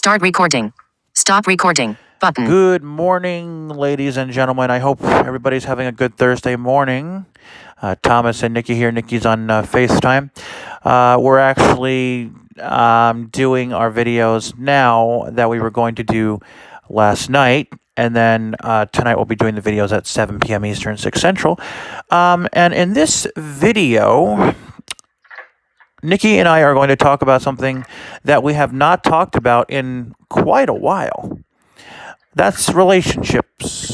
Start recording. Stop recording. Button. Good morning, ladies and gentlemen. I hope everybody's having a good Thursday morning. Thomas and Nikki here. Nikki's on FaceTime. We're actually doing our videos now that we were going to do last night. And then tonight we'll be doing the videos at 7 p.m. Eastern, 6 Central. And in this video, Nikki and I are going to talk about something that we have not talked about in quite a while. That's relationships.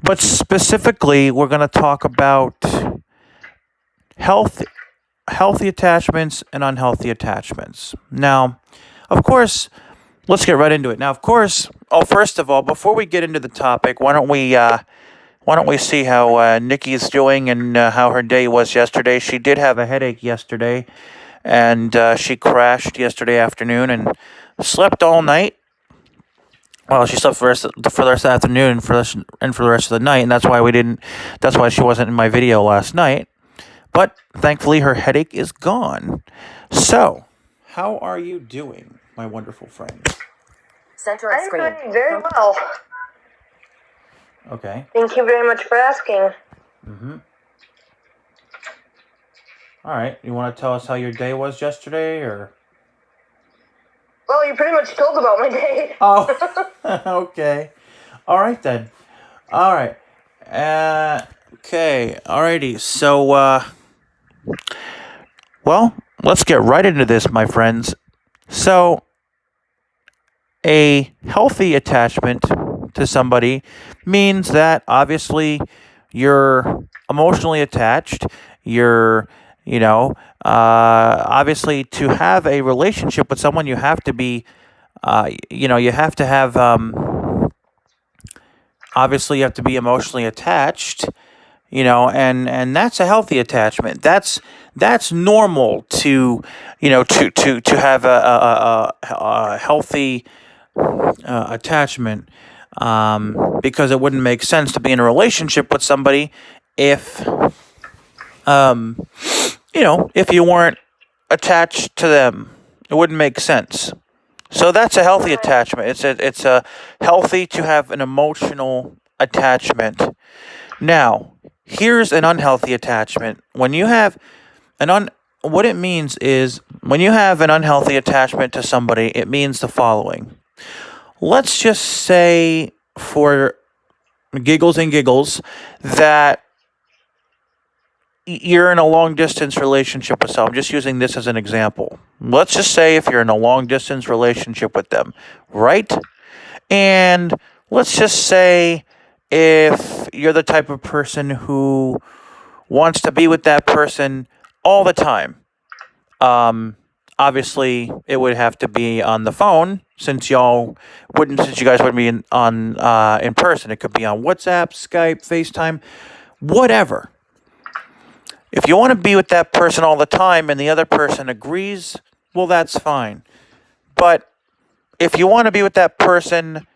But specifically, we're going to talk about healthy attachments and unhealthy attachments. Now, of course, let's get right into it. Now, of course, first of all, before we get into the topic, why don't we see how Nikki's doing and how her day was yesterday? She did have a headache yesterday, and she crashed yesterday afternoon and slept all night. Well, she slept for the rest of the afternoon and for the rest of the night, and that's why she wasn't in my video last night. But thankfully, her headache is gone. So, how are you doing, my wonderful friend? Center of screen. I'm doing very well. Okay. Thank you very much for asking. Mm-hmm. All right. You want to tell us how your day was yesterday, or? Well, you pretty much told about my day. Oh, okay. All right, then. All right. Okay. Alrighty. So, well, let's get right into this, my friends. So, a healthy attachment to somebody means that obviously you're emotionally attached. You're, obviously to have a relationship with someone, you have to be, you have to have, obviously you have to be emotionally attached, and that's a healthy attachment. That's normal to have a healthy attachment, because it wouldn't make sense to be in a relationship with somebody if if you weren't attached to them. It wouldn't make sense. So that's a healthy attachment. It's a healthy to have an emotional attachment. Now, here's an unhealthy attachment. When you have what it means is when you have an unhealthy attachment to somebody, it means the following. Let's just say, for giggles and giggles, that you're in a long-distance relationship with someone. I'm just using this as an example. Let's just say if you're in a long-distance relationship with them, right? And let's just say if you're the type of person who wants to be with that person all the time, obviously it would have to be on the phone, since you guys wouldn't be in person. It could be on WhatsApp, Skype, FaceTime, whatever. If you want to be with that person all the time and the other person agrees, well, that's fine. But if you want to be with that person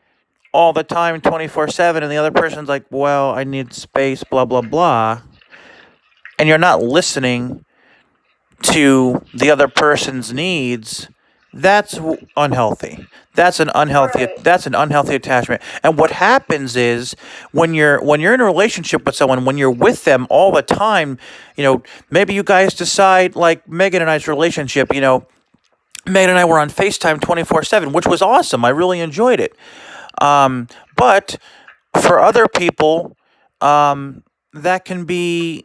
all the time, 24/7, and the other person's like, well, I need space, blah, blah, blah, and you're not listening to the other person's needs, that's unhealthy. That's an unhealthy attachment. And what happens is when you're in a relationship with someone, when you're with them all the time, maybe you guys decide, like Megan and I's relationship, Megan and I were on FaceTime 24/7, which was awesome. I really enjoyed it. But for other people, that can be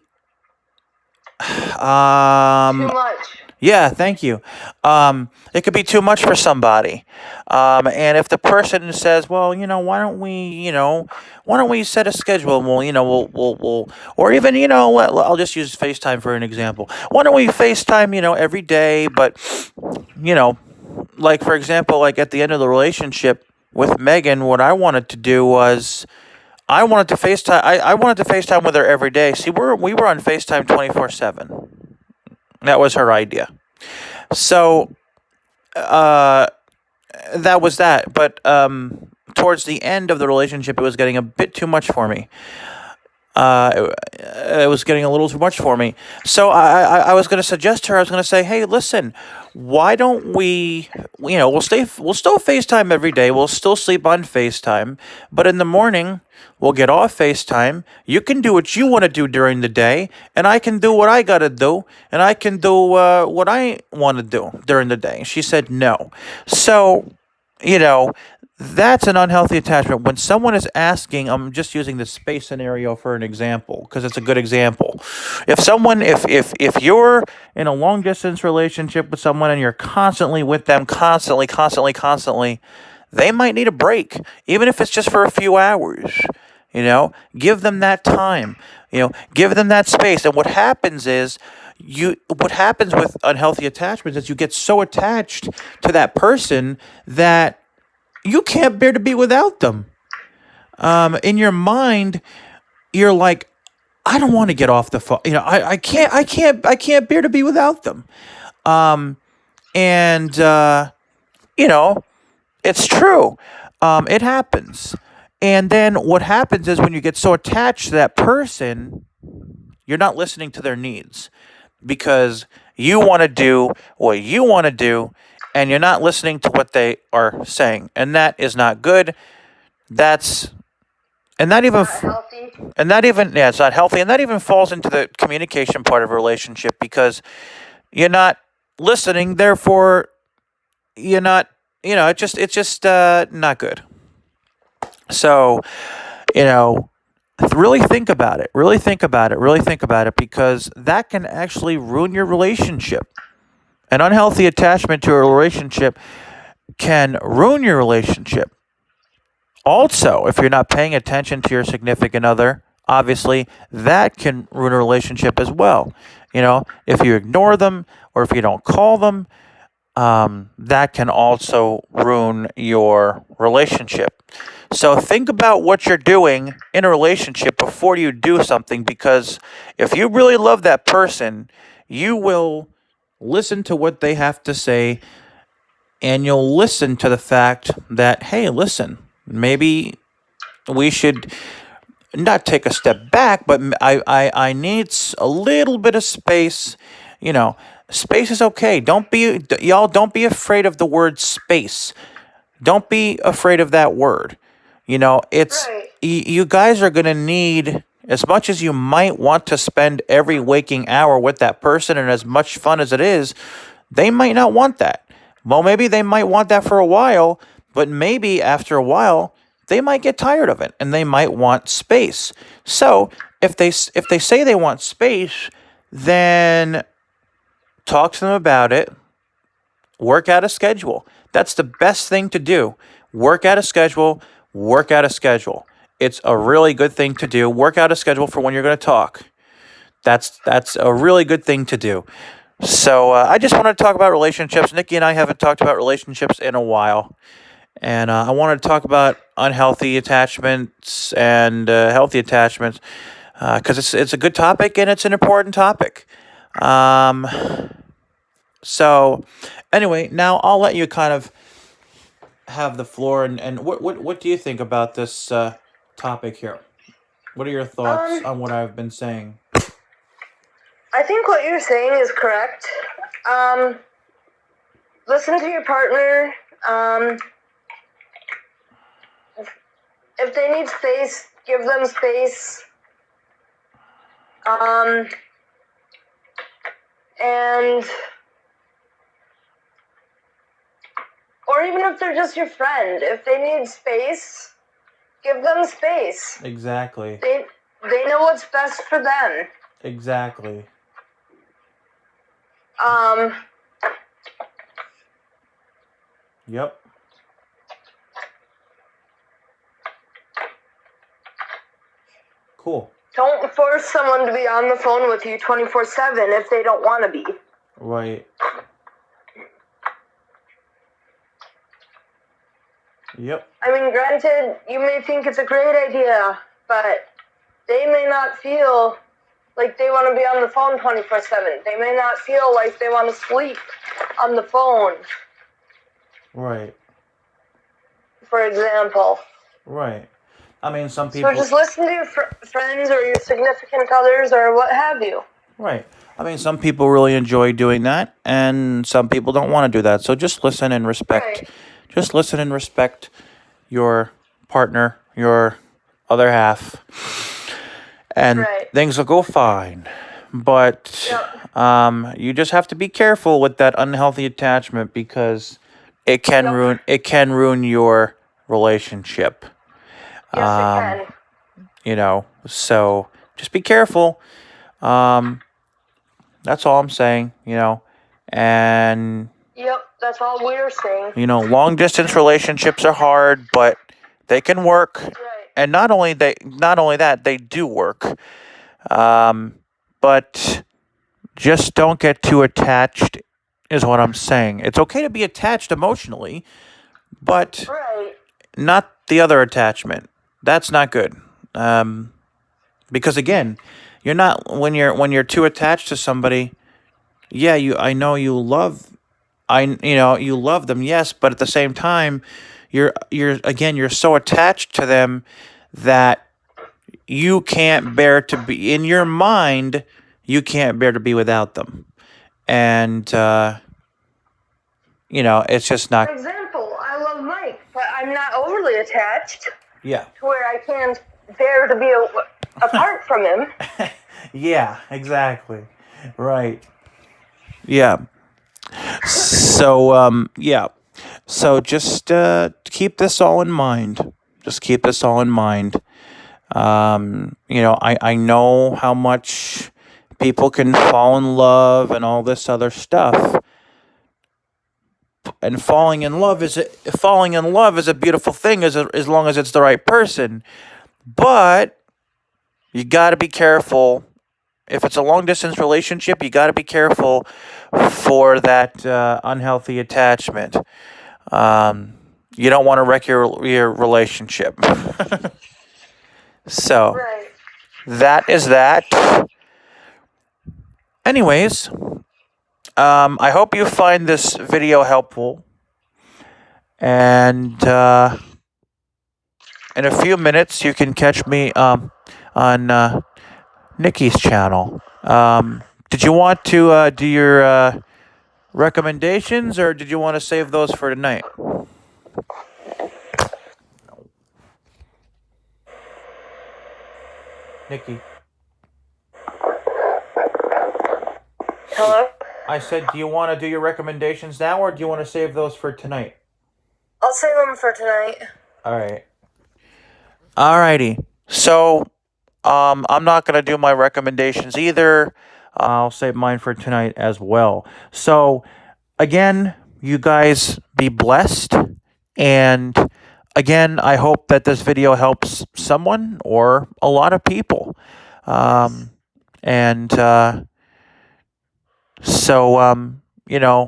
Too much. yeah, thank you. It could be too much for somebody. And if the person says, well, why don't we set a schedule, and we'll or even, I'll just use FaceTime for an example. Why don't we FaceTime, every day? But, like, for example, like at the end of the relationship with Megan, what I wanted to do was I wanted to FaceTime with her every day. See, we were on FaceTime 24/7. That was her idea. So, that was that. But towards the end of the relationship, it was getting a bit too much for me. it was getting a little too much for me. So I was going to suggest to her, I was going to say, hey, listen, why don't we, we'll still FaceTime every day. We'll still sleep on FaceTime. But in the morning, we'll get off FaceTime. You can do what you want to do during the day, and I can do what I got to do, and I can do what I want to do during the day. She said no. So, that's an unhealthy attachment. When someone is asking, I'm just using the space scenario for an example because it's a good example. If you're in a long distance relationship with someone and you're constantly with them, constantly, they might need a break, even if it's just for a few hours. Give them that time. Give them that space. And what happens with unhealthy attachments is you get so attached to that person that you can't bear to be without them. In your mind, you're like, I don't want to get off the phone. I can't bear to be without them. And it's true. It happens. And then what happens is when you get so attached to that person, you're not listening to their needs because you want to do what you want to do, and you're not listening to what they are saying, and that is not good. It's not healthy. It's not healthy, and that even falls into the communication part of a relationship because you're not listening. Therefore, you're not. It's just not good. So, really think about it. Really think about it because that can actually ruin your relationship. An unhealthy attachment to a relationship can ruin your relationship. Also, if you're not paying attention to your significant other, obviously that can ruin a relationship as well. If you ignore them or if you don't call them, that can also ruin your relationship. So think about what you're doing in a relationship before you do something, because if you really love that person, you will listen to what they have to say, and you'll listen to the fact that, hey, listen, maybe we should not take a step back, but I need a little bit of space. Space is okay. Don't be afraid of the word space. Don't be afraid of that word. It's Right. You guys are going to need, as much as you might want to spend every waking hour with that person and as much fun as it is, they might not want that. Well, maybe they might want that for a while, but maybe after a while, they might get tired of it and they might want space. So if they say they want space, then talk to them about it. Work out a schedule. That's the best thing to do. Work out a schedule. It's a really good thing to do. Work out a schedule for when you're going to talk. That's a really good thing to do. So I just wanted to talk about relationships. Nikki and I haven't talked about relationships in a while. And I wanted to talk about unhealthy attachments and healthy attachments because it's a good topic and it's an important topic. So anyway, now I'll let you kind of have the floor. And what do you think about this topic here? What are your thoughts on what I've been saying? I think what you're saying is correct. Listen to your partner. If they need space, give them space. Or even if they're just your friend, if they need space, give them space. Exactly. They know what's best for them. Exactly. Yep. Cool. Don't force someone to be on the phone with you 24/7 if they don't want to be. Right. Yep. I mean, granted, you may think it's a great idea, but they may not feel like they want to be on the phone 24/7. They may not feel like they want to sleep on the phone, Right. for example. Right. I mean, some So people. just listen to your friends or your significant others or what have you. Right. I mean, some people really enjoy doing that, and some people don't want to do that. So just listen and respect. Right. Just listen and respect your partner, your other half, and Right. things will go fine. But Yep. you just have to be careful with that unhealthy attachment because it can ruin your relationship. Yes, it can. You know, so just be careful. That's all I'm saying, you know. And, Yep, that's all we're saying. you know, long distance relationships are hard, but they can work. Right. And not only that, they do work. But just don't get too attached is what I'm saying. It's okay to be attached emotionally, but Right. not the other attachment. That's not good. Because again, you're not when you're too attached to somebody. Yeah, I know you love you love them, yes, but at the same time, you're so attached to them that you can't bear to be in your mind. You can't bear to be without them, and it's just not. For example, I love Mike, but I'm not overly attached Yeah. to where I can't bear to be apart from him. Yeah, exactly. Right. Yeah. So, yeah. So just keep this all in mind. Just keep this all in mind. I know how much people can fall in love and all this other stuff. And falling in love is a beautiful thing as long as it's the right person. But you got to be careful. If it's a long distance relationship, you got to be careful for that unhealthy attachment. You don't want to wreck your relationship. So Right. that is that. Anyways, I hope you find this video helpful. And in a few minutes, you can catch me on Nikki's channel. Did you want to do your recommendations, or did you want to save those for tonight? Nikki, Hello? I said, do you want to do your recommendations now, or do you want to save those for tonight? I'll save them for tonight. All right. Alrighty. So, I'm not gonna do my recommendations either. I'll save mine for tonight as well. So, again, you guys be blessed, and again, I hope that this video helps someone or a lot of people.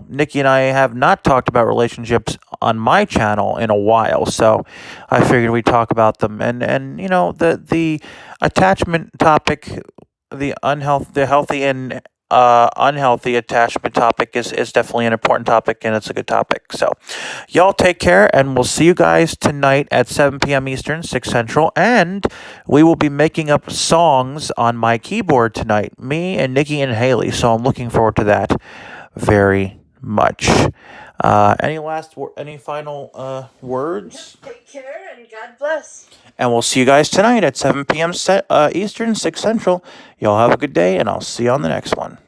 Nikki and I have not talked about relationships on my channel in a while, so I figured we'd talk about them. And the attachment topic, the healthy and unhealthy attachment topic is definitely an important topic, and it's a good topic. So, y'all take care, and we'll see you guys tonight at 7 p.m. Eastern, 6 Central, and we will be making up songs on my keyboard tonight, me and Nikki and Haley, so I'm looking forward to that very much. Any final words? Take care and God bless. And we'll see you guys tonight at 7 p.m. Eastern, 6 Central. Y'all have a good day, and I'll see you on the next one.